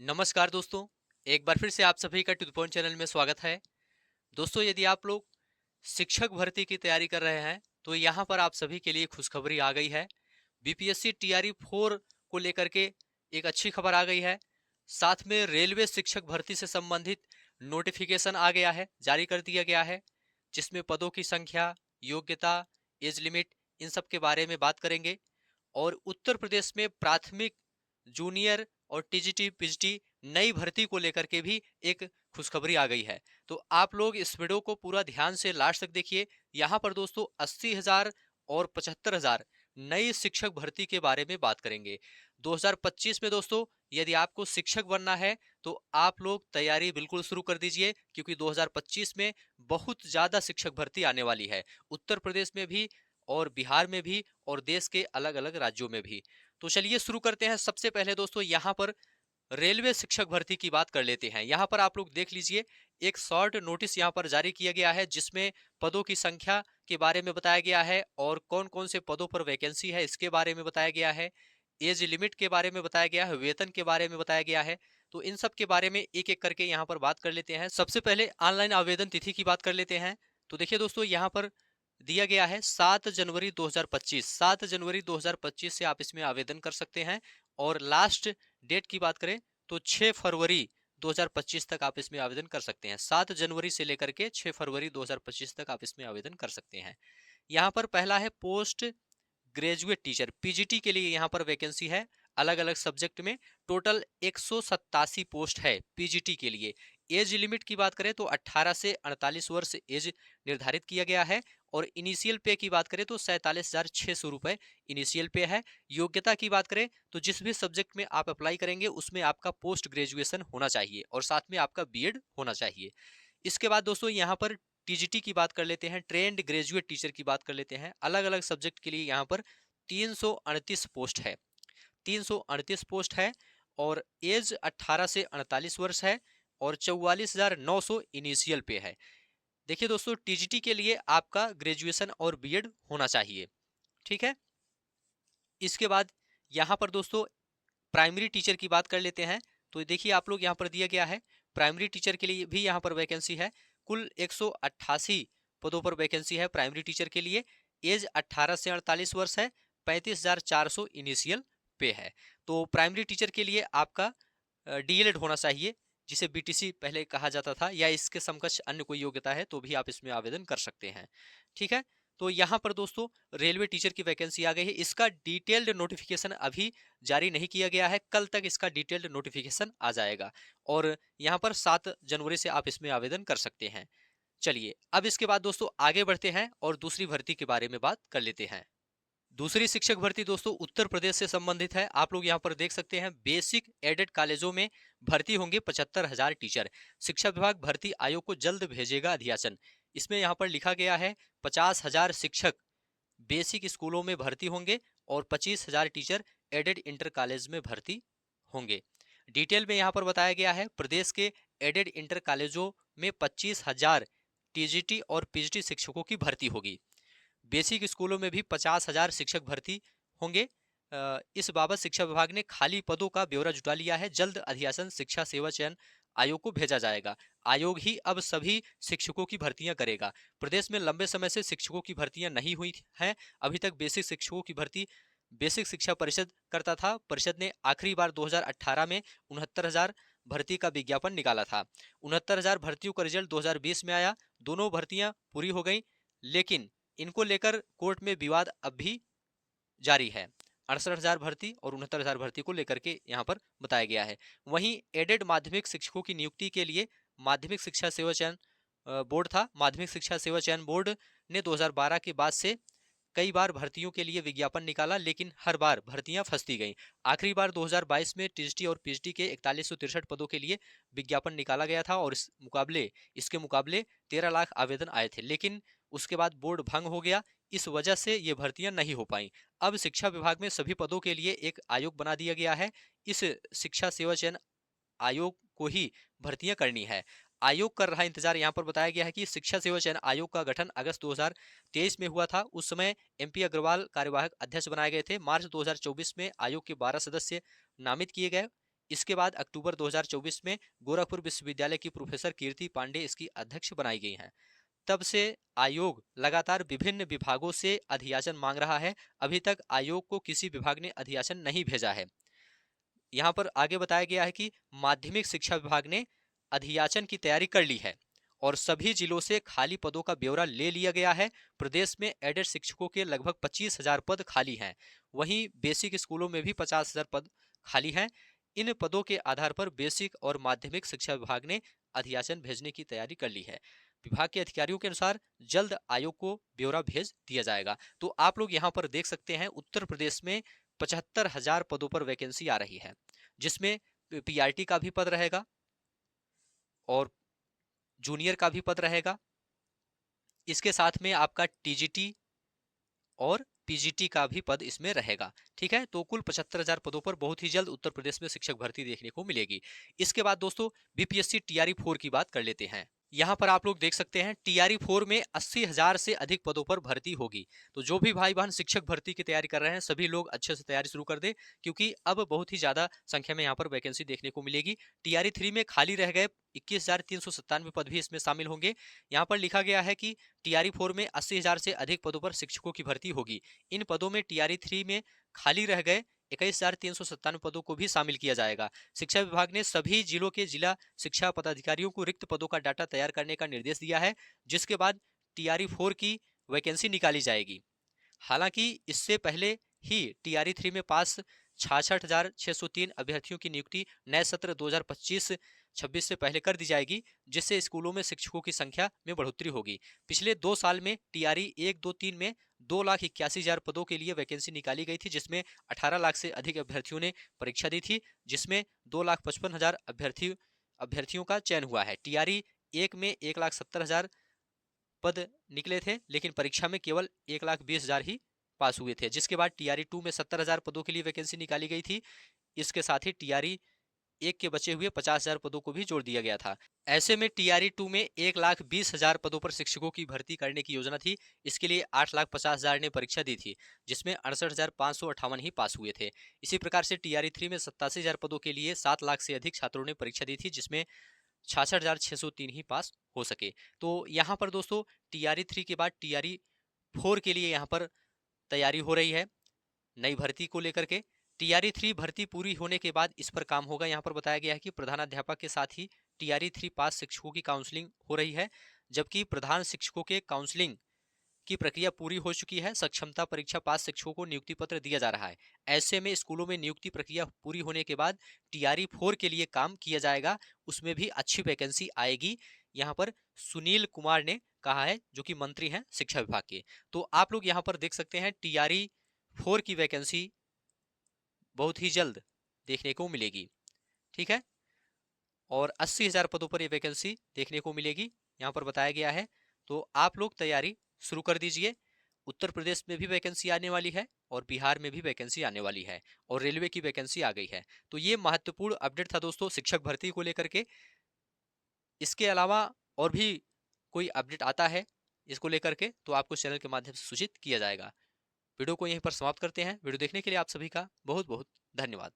नमस्कार दोस्तों। एक बार फिर से आप सभी का टू द पॉइंट चैनल में स्वागत है। दोस्तों, यदि आप लोग शिक्षक भर्ती की तैयारी कर रहे हैं तो यहाँ पर आप सभी के लिए खुशखबरी आ गई है। बीपीएससी टीआरई 4 को लेकर के एक अच्छी खबर आ गई है। साथ में रेलवे शिक्षक भर्ती से संबंधित नोटिफिकेशन आ गया है, जारी कर दिया गया है, जिसमें पदों की संख्या, योग्यता, एज लिमिट, इन सब के बारे में बात करेंगे। और उत्तर प्रदेश में प्राथमिक, जूनियर और टीजीटी पीजीटी नई भर्ती को लेकर के भी एक खुशखबरी आ गई है। तो आप लोग इस वीडियो को पूरा ध्यान से लास्ट तक देखिए। यहाँ पर दोस्तों 80,000 और 75,000 नई शिक्षक भर्ती के बारे में बात करेंगे 2025 में। दोस्तों, यदि आपको शिक्षक बनना है तो आप लोग तैयारी बिल्कुल शुरू कर दीजिए, क्योंकि 2025 में बहुत ज्यादा शिक्षक भर्ती आने वाली है, उत्तर प्रदेश में भी और बिहार में भी और देश के अलग अलग राज्यों में भी। तो चलिए शुरू करते हैं। सबसे पहले दोस्तों यहाँ पर रेलवे शिक्षक भर्ती की बात कर लेते हैं। यहाँ पर आप लोग देख लीजिए, एक शॉर्ट नोटिस यहाँ पर जारी किया गया है, जिसमें पदों की संख्या के बारे में बताया गया है और कौन कौन से पदों पर वैकेंसी है इसके बारे में बताया गया है, एज लिमिट के बारे में बताया गया है, वेतन के बारे में बताया गया है। तो इन सब के बारे में एक एक करके यहाँ पर बात कर लेते हैं। सबसे पहले ऑनलाइन आवेदन तिथि की बात कर लेते हैं। तो देखिए दोस्तों, यहाँ पर दिया गया है 7 जनवरी 2025। 7 जनवरी 2025 से आप इसमें आवेदन कर सकते हैं। और लास्ट डेट की बात करें तो 6 फरवरी 2025 तक आप इसमें आवेदन कर सकते हैं। 7 जनवरी से लेकर के 6 फरवरी 2025 तक आप इसमें आवेदन कर सकते हैं। यहाँ पर पहला है पोस्ट ग्रेजुएट टीचर, पीजीटी के लिए यहाँ पर वैकेंसी है अलग अलग सब्जेक्ट में। टोटल 187 पोस्ट है पीजीटी के लिए। एज लिमिट की बात करें तो 18 से 48 वर्ष एज निर्धारित किया गया है। और इनिशियल पे की बात करें तो 47,600 रुपए इनिशियल पे है। योग्यता की बात करें तो जिस भी सब्जेक्ट में आप अप्लाई करेंगे उसमें आपका पोस्ट ग्रेजुएशन होना चाहिए और साथ में आपका बीएड होना चाहिए। इसके बाद दोस्तों यहाँ पर टीजीटी की बात कर लेते हैं, ट्रेंड ग्रेजुएट टीचर की बात कर लेते हैं। अलग अलग सब्जेक्ट के लिए यहाँ पर 338 पोस्ट है। 338 पोस्ट है और एज 18 से 48 वर्ष है और 44,900 इनिशियल पे है। देखिए दोस्तों, टीजीटी के लिए आपका ग्रेजुएशन और बीएड होना चाहिए, ठीक है। इसके बाद यहाँ पर दोस्तों प्राइमरी टीचर की बात कर लेते हैं। तो देखिए आप लोग यहाँ पर दिया गया है, प्राइमरी टीचर के लिए भी यहाँ पर वैकेंसी है। कुल 188 पदों पर वैकेंसी है प्राइमरी टीचर के लिए। एज 18 से 48 वर्ष है। 35,400 इनिशियल पे है। तो प्राइमरी टीचर के लिए आपका डीएलएड होना चाहिए, जिसे बीटीसी पहले कहा जाता था, या इसके समकक्ष अन्य कोई योग्यता है तो भी आप इसमें आवेदन कर सकते हैं, ठीक है। तो यहाँ पर दोस्तों रेलवे टीचर की वैकेंसी आ गई है। इसका डिटेल्ड नोटिफिकेशन अभी जारी नहीं किया गया है, कल तक इसका डिटेल्ड नोटिफिकेशन आ जाएगा। और यहाँ पर 7 जनवरी से आप इसमें आवेदन कर सकते हैं। चलिए अब इसके बाद दोस्तों आगे बढ़ते हैं और दूसरी भर्ती के बारे में बात कर लेते हैं। दूसरी शिक्षक भर्ती दोस्तों उत्तर प्रदेश से संबंधित है। आप लोग यहाँ पर देख सकते हैं, बेसिक एडेड कॉलेजों में भर्ती होंगे 75,000 टीचर। शिक्षा विभाग भर्ती आयोग को जल्द भेजेगा अध्यासन। इसमें यहाँ पर लिखा गया है 50,000 शिक्षक बेसिक स्कूलों में भर्ती होंगे और 25,000 टीचर एडेड इंटर कॉलेज में भर्ती होंगे। डिटेल में यहाँ पर बताया गया है, प्रदेश के एडेड इंटर कॉलेजों में 25,000 टीजीटी और पीजीटी शिक्षकों की भर्ती होगी। बेसिक स्कूलों में भी 50,000 शिक्षक भर्ती होंगे। इस बाबत शिक्षा विभाग ने खाली पदों का ब्यौरा जुटा लिया है। जल्द अध्यासन शिक्षा सेवा चयन आयोग को भेजा जाएगा। आयोग ही अब सभी शिक्षकों की भर्तियां करेगा। प्रदेश में लंबे समय से शिक्षकों की भर्तियां नहीं हुई हैं। अभी तक बेसिक शिक्षकों की भर्ती बेसिक शिक्षा परिषद करता था। परिषद ने आखिरी बार 2018 में 69,000 भर्ती का विज्ञापन निकाला था। 69,000 भर्तियों का रिजल्ट 2020 में आया। दोनों भर्तियां पूरी हो गई, लेकिन इनको लेकर कोर्ट में विवाद अब भी जारी है। 68,000 भर्ती और 69,000 भर्ती को लेकर के यहाँ पर बताया गया है। वहीं एडेड माध्यमिक शिक्षकों की नियुक्ति के लिए माध्यमिक शिक्षा सेवा चयन बोर्ड था। माध्यमिक शिक्षा सेवा चयन बोर्ड ने 2012 के बाद से कई बार भर्तियों के लिए विज्ञापन निकाला, लेकिन हर बार भर्तियां फंसती गईं। आखिरी बार 2022 में टीजीटी और पीजीटी के 4163 पदों के लिए विज्ञापन निकाला गया था और इसके मुकाबले 13 लाख आवेदन आए थे, लेकिन उसके बाद बोर्ड भंग हो गया। इस वजह से ये भर्तियां नहीं हो पाई। अब शिक्षा विभाग में सभी पदों के लिए एक आयोग बना दिया गया है। इस शिक्षा सेवा चयन आयोग को ही भर्तियां करनी है। आयोग कर रहा इंतजार। यहाँ पर बताया गया है कि शिक्षा सेवा चयन आयोग का गठन अगस्त 2023 में हुआ था। उस समय एमपी अग्रवाल कार्यवाहक अध्यक्ष बनाए गए थे। मार्च 2024 में आयोग के 12 सदस्य नामित किए गए। इसके बाद अक्टूबर 2024 में गोरखपुर विश्वविद्यालय की प्रोफेसर कीर्ति पांडे इसकी अध्यक्ष बनाई गई हैं। तब से आयोग लगातार विभिन्न विभागों से अधियाचन मांग रहा है। अभी तक आयोग को किसी विभाग ने अधियाचन नहीं भेजा है। यहाँ पर आगे बताया गया है कि माध्यमिक शिक्षा विभाग ने अधियाचन की तैयारी कर ली है और सभी जिलों से खाली पदों का ब्यौरा ले लिया गया है। प्रदेश में एडेड शिक्षकों के लगभग 25,000 पद खाली हैं। वहीं बेसिक स्कूलों में भी 50,000 पद खाली हैं। इन पदों के आधार पर बेसिक और माध्यमिक शिक्षा विभाग ने अधियाचन भेजने की तैयारी कर ली है। विभाग के अधिकारियों के अनुसार जल्द आयोग को ब्यौरा भेज दिया जाएगा। तो आप लोग यहाँ पर देख सकते हैं, उत्तर प्रदेश में 75,000 पदों पर वैकेंसी आ रही है, जिसमें पीआरटी का भी पद रहेगा और जूनियर का भी पद रहेगा। इसके साथ में आपका टीजीटी और पीजीटी का भी पद इसमें रहेगा। ठीक है, तो कुल 75,000 पदों पर बहुत ही जल्द उत्तर प्रदेश में शिक्षक भर्ती देखने को मिलेगी। इसके बाद दोस्तों बीपीएससी टीआरई 4 की बात कर लेते हैं। यहाँ पर आप लोग देख सकते हैं टीआरई 4 में 80,000 से अधिक पदों पर भर्ती होगी। तो जो भी भाई बहन शिक्षक भर्ती की तैयारी कर रहे हैं सभी लोग अच्छे से तैयारी शुरू कर दे, क्योंकि अब बहुत ही ज्यादा संख्या में यहाँ पर वैकेंसी देखने को मिलेगी। टीआरई 3 में खाली रह गए 21,397 पद भी इसमें शामिल होंगे। यहाँ पर लिखा गया है कि टीआरई 4 में 80,000 से अधिक पदों पर शिक्षकों की भर्ती होगी। इन पदों में टीआरई 3 में खाली रह गए 21,397 पदों को भी शामिल किया जाएगा। शिक्षा विभाग ने सभी जिलों के जिला शिक्षा पदाधिकारियों को रिक्त पदों का डाटा तैयार करने का निर्देश दिया है, जिसके बाद टीआरई 4 की वैकेंसी निकाली जाएगी। हालांकि इससे पहले ही टीआरई 3 में पास 66,603 अभ्यर्थियों की नियुक्ति नए सत्र 2025-26 से पहले कर दी जाएगी, जिससे स्कूलों में शिक्षकों की संख्या में बढ़ोतरी होगी। पिछले 2 साल में टीआरई 1, 2, 3 में 2,81,000 पदों के लिए वैकेंसी निकाली गई थी, जिसमें 18 लाख से अधिक अभ्यर्थियों ने परीक्षा दी थी, जिसमें 2,55,000 अभ्यर्थियों का चयन हुआ है। टीआरई 1 में 1,70,000 पद निकले थे, लेकिन परीक्षा में केवल 1,20,000 ही पास हुए थे। जिसके बाद टीआरई 2 में 70,000 पदों के लिए वैकेंसी निकाली गई थी। इसके साथ ही टीआरई 1 के बचे हुए 50,000 पदों को भी जोड़ दिया गया था। ऐसे में टीआरई 2 में 1,20,000 पदों पर शिक्षकों की भर्ती करने की योजना थी। इसके लिए 8,50,000 ने परीक्षा दी थी, जिसमें 68,558 ही पास हुए थे। इसी प्रकार से टीआरई 3 में 87,000 पदों के लिए 7 लाख से अधिक छात्रों ने परीक्षा दी थी, जिसमें 66,603 ही पास हो सके। तो यहाँ पर दोस्तों टीआरई 3 के बाद टीआरई 4 के लिए यहाँ पर तैयारी हो रही है नई भर्ती को लेकर के। टीआरई 3 भर्ती पूरी होने के बाद इस पर काम होगा। यहाँ पर बताया गया है कि प्रधानाध्यापक के साथ ही टीआरई 3 पास शिक्षकों की काउंसलिंग हो रही है, जबकि प्रधान शिक्षकों के काउंसलिंग की प्रक्रिया पूरी हो चुकी है। सक्षमता परीक्षा पास शिक्षकों को नियुक्ति पत्र दिया जा रहा है। ऐसे में स्कूलों में नियुक्ति प्रक्रिया पूरी होने के बाद टीआरई 4 के लिए काम किया जाएगा, उसमें भी अच्छी वैकेंसी आएगी। यहाँ पर सुनील कुमार ने कहा है, जो कि मंत्री हैं शिक्षा विभाग के। तो आप लोग यहाँ पर देख सकते हैं टीआरई 4 की वैकेंसी बहुत ही जल्द देखने को मिलेगी। ठीक है, और 80,000 पदों पर यह वैकेंसी देखने को मिलेगी, यहाँ पर बताया गया है। तो आप लोग तैयारी शुरू कर दीजिए। उत्तर प्रदेश में भी वैकेंसी आने वाली है और बिहार में भी वैकेंसी आने वाली है और रेलवे की वैकेंसी आ गई है। तो ये महत्वपूर्ण अपडेट था दोस्तों शिक्षक भर्ती को लेकर के। इसके अलावा और भी कोई अपडेट आता है इसको लेकर के तो आपको चैनल के माध्यम से सूचित किया जाएगा। वीडियो को यहीं पर समाप्त करते हैं। वीडियो देखने के लिए आप सभी का बहुत बहुत धन्यवाद।